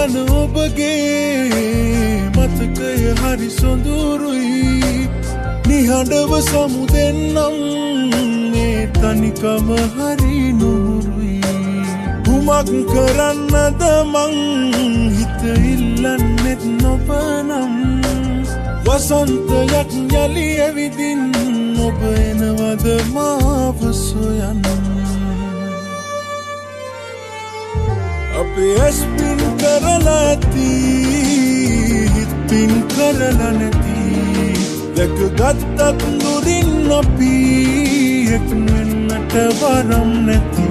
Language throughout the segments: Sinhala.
යන ඔබගේ මතකය හරි සොඳුරුයි නිහඬව සමුදෙන්නම් මේ තනිකම හරි නුරුයි කුමක් කරන්නද මං හිත ඉල්ලන්නෙත් නොබනම් වසන්තයක් යලි ඇවිදින් ඔබ එනවද මාව සොයන්න අපේ ඇස් පින් කරලා ඇති හිත් පින් කරලා නැති දැකගත්තත් දුරින් අපි එක් වෙන්නට වරම් නැති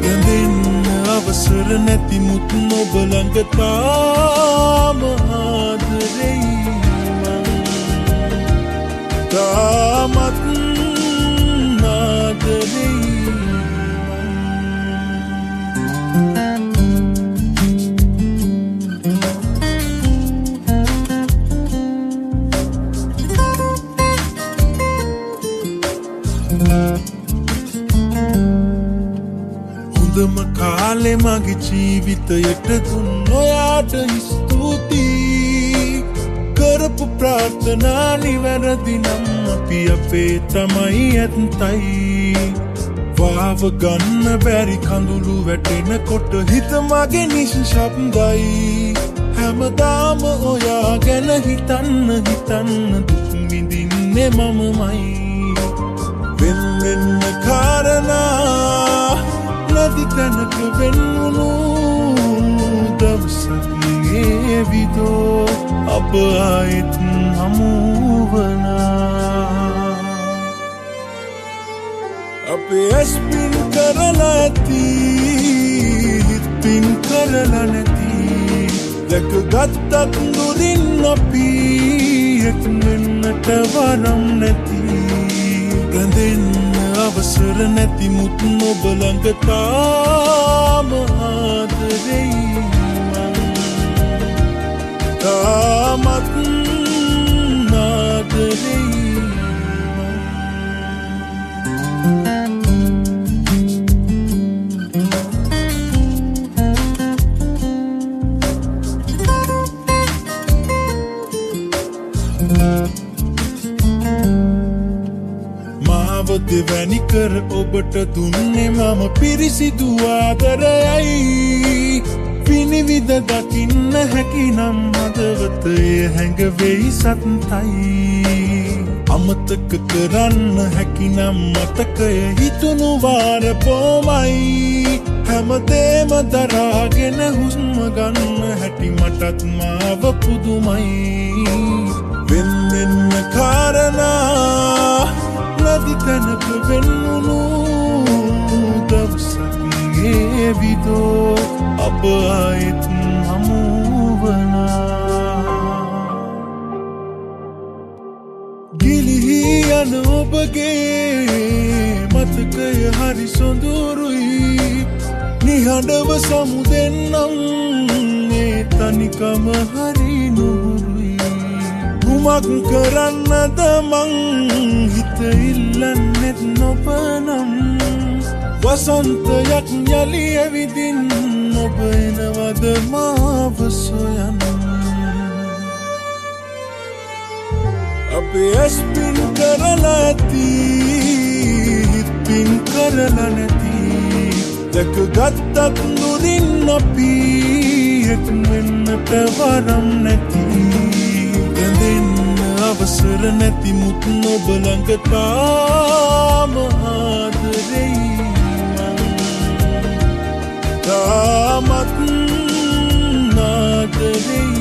ගැඳෙන්න අවසර නැති මුත් ඔබ ළඟ තාම ආදරෙයි තාමත් ආදරෙයි හොඳම කාලෙ මගේ ජීවිතයට දුන් ඔයාට ස්තුතියි කරපු ප්‍රාර්ථනා නිවැරදි නම් අපි අපේ තමයි ඇත්තයි වාව ගන්න බැරි කඳුළු වැටෙනකොට හිත මගේ නිශ්ශබ්දයි හැමදාම ඔයා ගැන හිතන්න දුක් විඳින්නේ මමමයි වෙන්න කාරණා නැති තැනක වෙන්වුණු දවසක් ඒවිදෝ අප ආයෙත් හමුවනා අපේ ඇස් පින් කරලා ඇති හිත් පින් කරලා නැති දැකගත්තත් දුරින් අපි එක් වෙන්නට වරම් නැති ගැඳෙන්න අවසර නැති මුත් ඔබ ළඟ තාම ආදරෙයි තාමත් ආදරෙයි දෙවැනි කර ඔබට දුන්නේ මම පිරිසිදු ආදරයයි පිනිවිද දකින්න හැකිනම් හදවතේ හැඟවෙයි සත්‍යයි අමතක කරන්න හැකිනම් මතකය හිතුණු වාර පොමයි හැමදේම දරාගෙන හුස්ම ගන්න හැටි මටත් මාව පුදුමයි වෙන්න කාරණා නැති තැනක වෙන්වුණු දවසක් ඒවිදෝ අප ආයෙත් හමුවනා ගිලිහි යන ඔබගේ මතකය හරි සොඳුරුයි නිහඬව සමුදෙන්නම් මේ තනිකම හරි නුරුයි කුමක් කරන්නද මං හිත ඉල්ලන්නෙත් නොබනම් වසන්තයක් යලි ඇවිදින් ඔබ එනවද මාව සොයන්න අපේ ඇස් පින් කරලා ඇති හිත් පින් කරලා නැති දැකගත්තත් දුරින් අපි එක් වෙන්නට වරම් නැති ගැඳෙන්න අවසර නැති මුත් ඔබ ළඟ තාම ආදරෙයි තාමත් ආදරෙයි